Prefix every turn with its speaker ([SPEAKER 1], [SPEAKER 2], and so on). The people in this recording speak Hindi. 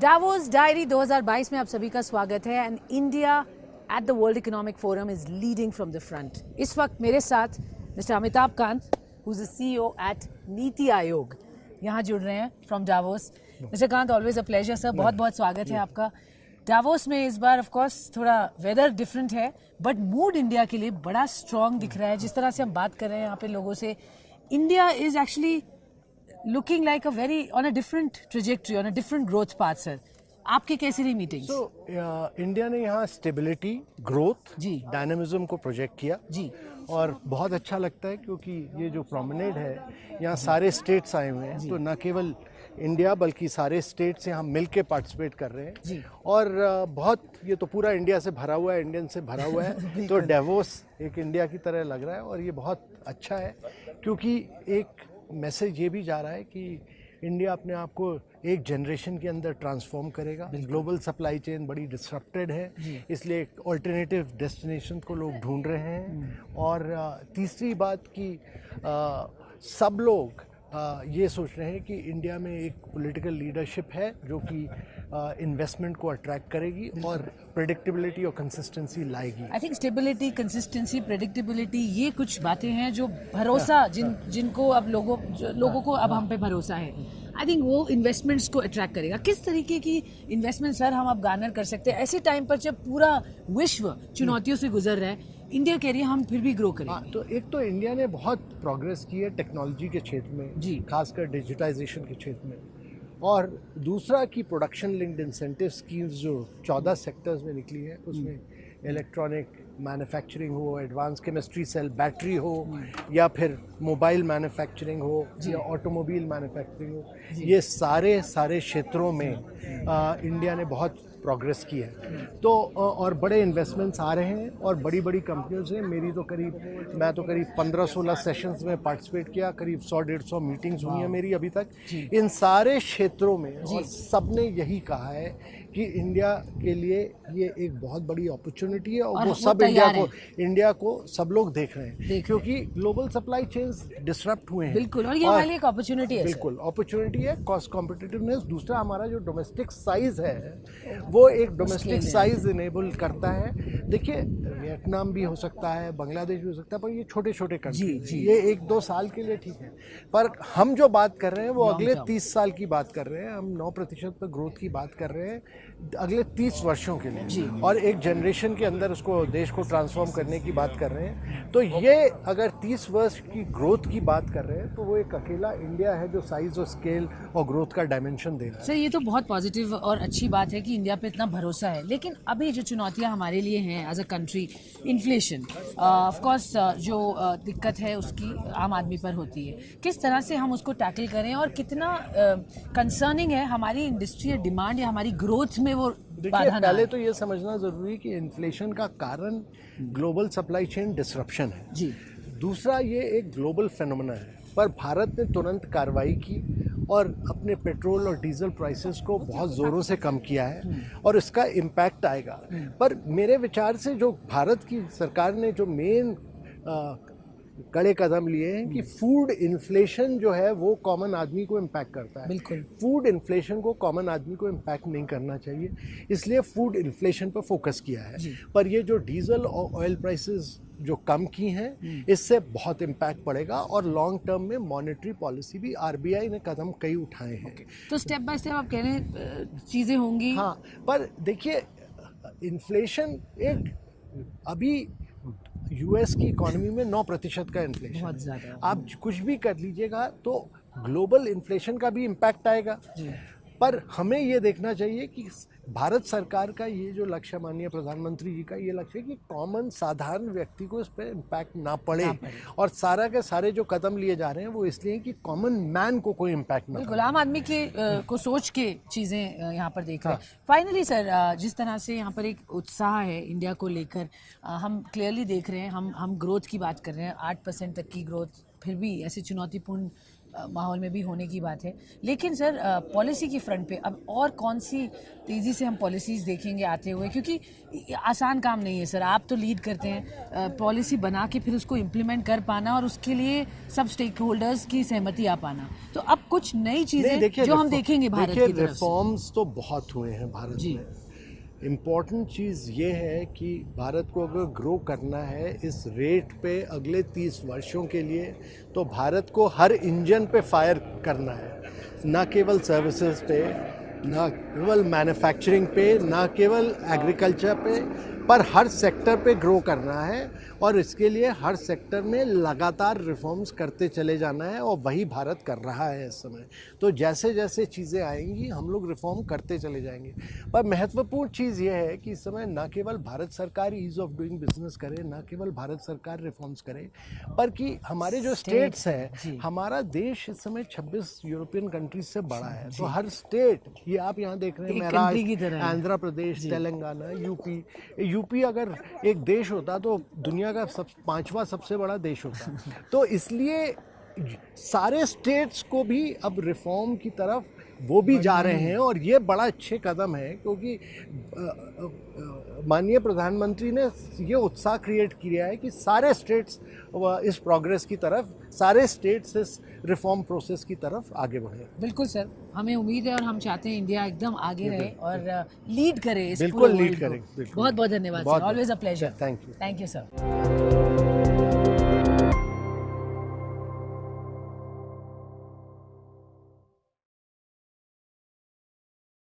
[SPEAKER 1] डावोस डायरी 2022 में आप सभी का स्वागत है and India at the world economic forum is leading from the front. इस वक्त मेरे साथ mister Amitabh Kant who is the CEO at NITI Aayog यहाँ जुड़ रहे हैं from Davos. Mister Kant, always a pleasure sir, बहुत बहुत स्वागत है आपका। डावोस में इस बार ऑफ कोर्स थोड़ा वेदर डिफरेंट है बट मूड इंडिया के लिए बड़ा स्ट्रॉन्ग दिख रहा है। जिस तरह से हम बात कर रहे हैं यहाँ पे लोगों से, India is actually looking like a very on a different trajectory, on a different growth path, sir. आपकी कैसी रही मीटिंग?
[SPEAKER 2] इंडिया ने यहाँ स्टेबिलिटी, ग्रोथ,
[SPEAKER 1] जी,
[SPEAKER 2] डायनेमिज्म को प्रोजेक्ट किया
[SPEAKER 1] जी,
[SPEAKER 2] और बहुत अच्छा लगता है क्योंकि ये जो प्रोमेनेड है यहाँ सारे स्टेट्स आए हुए हैं, तो न केवल इंडिया बल्कि सारे स्टेट्स यहाँ मिल के पार्टिसिपेट कर रहे हैं
[SPEAKER 1] जी।
[SPEAKER 2] और बहुत ये तो पूरा इंडिया से भरा हुआ है, इंडियन से भरा हुआ है तो डावोस एक इंडिया की तरह लग रहा है और ये बहुत अच्छा है क्योंकि एक मैसेज ये भी जा रहा है कि इंडिया अपने आप को एक जनरेशन के अंदर ट्रांसफॉर्म करेगा। ग्लोबल सप्लाई चेन बड़ी डिसरप्टेड है, इसलिए एक ऑल्टरनेटिव डेस्टिनेशन को लोग ढूंढ रहे हैं। और तीसरी बात कि सब लोग ये सोच रहे हैं कि इंडिया में एक पॉलिटिकल लीडरशिप है जो कि इन्वेस्टमेंट को अट्रैक्ट करेगी और प्रेडिक्टेबिलिटी और कंसिस्टेंसी लाएगी।
[SPEAKER 1] I think stability, consistency, predictability ये कुछ बातें हैं जो भरोसा जिनको अब लोगों को अब हम पे भरोसा है। आई थिंक वो इन्वेस्टमेंट्स को अट्रैक्ट करेगा। किस तरीके की इन्वेस्टमेंट सर हम अब गार्नर कर सकते हैं ऐसे टाइम पर जब पूरा विश्व चुनौतियों से गुजर रहा है? इंडिया कह रही है हम फिर भी ग्रो करेंगे।
[SPEAKER 2] तो एक तो इंडिया ने बहुत प्रोग्रेस की है टेक्नोलॉजी के क्षेत्र में
[SPEAKER 1] जी,
[SPEAKER 2] खासकर डिजिटाइजेशन के क्षेत्र में, और दूसरा की प्रोडक्शन लिंक्ड इंसेंटिव स्कीम्स जो 14 सेक्टर्स में निकली है उसमें इलेक्ट्रॉनिक मैन्युफैक्चरिंग हो, एडवांस केमिस्ट्री सेल बैटरी हो या फिर मोबाइल मैन्युफैक्चरिंग हो या ऑटोमोबाइल मैन्युफैक्चरिंग हो, ये सारे क्षेत्रों में इंडिया ने बहुत प्रोग्रेस की है। तो और बड़े इन्वेस्टमेंट्स आ रहे हैं और बड़ी बड़ी कंपनियों से मैं तो करीब 15-16 सेशंस में पार्टिसिपेट किया, करीब 100-150 मीटिंग्स हुई हैं मेरी अभी तक इन सारे क्षेत्रों में, और सबने यही कहा है कि इंडिया के लिए ये एक बहुत बड़ी अपॉर्चुनिटी है और वो सब इंडिया को सब लोग देख रहे हैं क्योंकि ग्लोबल सप्लाई चेन्स डिसरप्ट हुए हैं।
[SPEAKER 1] बिल्कुल, और ये हमारे लिए एक अपॉर्चुनिटी है।
[SPEAKER 2] बिल्कुल अपॉर्चुनिटी है, कॉस्ट कॉम्पिटिटिवनेस। दूसरा हमारा जो डोमेस्टिक साइज है वो एक डोमेस्टिक साइज इनेबल करता है। देखिए वियतनाम भी हो सकता है, बांग्लादेश भी हो सकता है, पर ये छोटे छोटे कंट्री, ये 1-2 साल के लिए ठीक है, पर हम जो बात कर रहे हैं वो अगले 30 साल की बात कर रहे हैं। हम 9% पर ग्रोथ की बात कर रहे हैं अगले 30 वर्षों के लिए और एक जनरेशन के अंदर उसको देश को ट्रांसफॉर्म करने की बात कर रहे हैं। तो ये अगर 30 वर्ष की ग्रोथ की बात कर रहे हैं तो वो एक अकेला इंडिया है जो साइज और स्केल और ग्रोथ का डायमेंशन दे रहा है।
[SPEAKER 1] सर ये तो बहुत पॉजिटिव और अच्छी बात है कि इंडिया पे इतना भरोसा है, लेकिन अभी जो चुनौतियां हमारे लिए हैं as a country, inflation of course जो दिक्कत है उसकी आम आदमी पर होती है। किस तरह से हम उसको टैकल करें और कितना कंसर्निंग है हमारी इंडस्ट्री डिमांड या हमारी ग्रोथ में वो
[SPEAKER 2] देखिए, पहले तो ये समझना जरूरी है कि इन्फ्लेशन का कारण ग्लोबल सप्लाई चेन डिसरप्शन है जी। दूसरा ये एक ग्लोबल फेनोमेना है, पर भारत ने तुरंत कार्रवाई की और अपने पेट्रोल और डीजल प्राइसेस को बहुत ज़ोरों से कम किया है और इसका इम्पैक्ट आएगा। पर मेरे विचार से जो भारत की सरकार ने जो मेन कड़े कदम लिए हैं कि फूड इन्फ्लेशन जो है वो कॉमन आदमी को इम्पैक्ट करता है।
[SPEAKER 1] बिल्कुल, फूड
[SPEAKER 2] इन्फ्लेशन को कॉमन आदमी को इम्पैक्ट नहीं करना चाहिए, इसलिए फूड इन्फ्लेशन पर फोकस किया है। पर ये जो डीजल और ऑयल प्राइसेस जो कम की हैं इससे बहुत इम्पैक्ट पड़ेगा और लॉन्ग टर्म में मॉनेटरी पॉलिसी भी RBI ने कदम कई उठाए हैं।
[SPEAKER 1] तो स्टेप बाय स्टेप आप कह रहे हैं चीज़ें होंगी।
[SPEAKER 2] हाँ, पर देखिए इन्फ्लेशन एक अभी US की इकोनॉमी में 9% का इन्फ्लेशन,
[SPEAKER 1] बहुत ज़्यादा।
[SPEAKER 2] आप कुछ भी कर लीजिएगा तो ग्लोबल इन्फ्लेशन का भी इम्पैक्ट आएगा। पर हमें ये देखना चाहिए कि भारत सरकार का ये जो लक्ष्य, माननीय प्रधानमंत्री जी का ये लक्ष्य है कि कॉमन साधारण व्यक्ति को इस पर इम्पैक्ट ना पड़े और सारा के सारे जो कदम लिए जा रहे हैं वो इसलिए कि कॉमन मैन को कोई इम्पैक्ट ना
[SPEAKER 1] बिल्कुल आम आदमी के को सोच के चीज़ें यहाँ पर देख रहे हैं। फाइनली सर, जिस तरह से यहाँ पर एक उत्साह है इंडिया को लेकर, हम क्लियरली देख रहे हैं, हम ग्रोथ की बात कर रहे हैं, 8% तक की ग्रोथ, फिर भी ऐसी चुनौतीपूर्ण माहौल में भी होने की बात है। लेकिन सर पॉलिसी की फ्रंट पे अब और कौन सी तेज़ी से हम पॉलिसीज़ देखेंगे आते हुए, क्योंकि आसान काम नहीं है सर, आप तो लीड करते हैं पॉलिसी बना के फिर उसको इम्प्लीमेंट कर पाना और उसके लिए सब स्टेक होल्डर्स की सहमति आ पाना। तो अब कुछ नई चीज़ें जो हम देखेंगे भारत की तरफ से।
[SPEAKER 2] रिफॉर्म्स तो बहुत हुए हैं भारत
[SPEAKER 1] जी।
[SPEAKER 2] में। इम्पॉर्टेंट चीज़ ये है कि भारत को अगर ग्रो करना है इस रेट पे अगले 30 वर्षों के लिए, तो भारत को हर इंजन पे फायर करना है, ना केवल सर्विसेज पे, ना केवल मैन्युफैक्चरिंग पे, ना केवल एग्रीकल्चर पे, पर हर सेक्टर पे ग्रो करना है। और इसके लिए हर सेक्टर में लगातार रिफॉर्म्स करते चले जाना है, और वही भारत कर रहा है इस समय। तो जैसे जैसे चीज़ें आएंगी हम लोग रिफॉर्म करते चले जाएंगे। पर महत्वपूर्ण चीज़ ये है कि इस समय ना केवल भारत सरकार ईज़ ऑफ डूइंग बिजनेस करे, ना केवल भारत सरकार रिफॉर्म्स करे, पर कि हमारे जो स्टेट्स हैं, हमारा देश इस समय 26 यूरोपियन कंट्रीज से बड़ा है। तो हर स्टेट, ये आप यहाँ देख रहे हैं महाराष्ट्र, आंध्र प्रदेश, तेलंगाना, यूपी अगर एक देश होता तो दुनिया का 5वां सबसे बड़ा देश होता। तो इसलिए सारे स्टेट्स को भी अब रिफॉर्म की तरफ वो भी जा रहे हैं, और ये बड़ा अच्छे कदम है, क्योंकि माननीय प्रधानमंत्री ने ये उत्साह क्रिएट किया है कि सारे स्टेट्स इस प्रोग्रेस की तरफ, सारे स्टेट्स इस रिफॉर्म प्रोसेस की तरफ आगे बढ़े।
[SPEAKER 1] बिल्कुल सर, हमें उम्मीद है और हम चाहते हैं इंडिया एकदम आगे रहे और लीड करे इस
[SPEAKER 2] बिल्कुल
[SPEAKER 1] पूरे
[SPEAKER 2] लीड
[SPEAKER 1] वर्ल्ड
[SPEAKER 2] करें।
[SPEAKER 1] को। बहुत बहुत धन्यवाद sir, always a pleasure.
[SPEAKER 2] Thank you.
[SPEAKER 1] Thank you sir.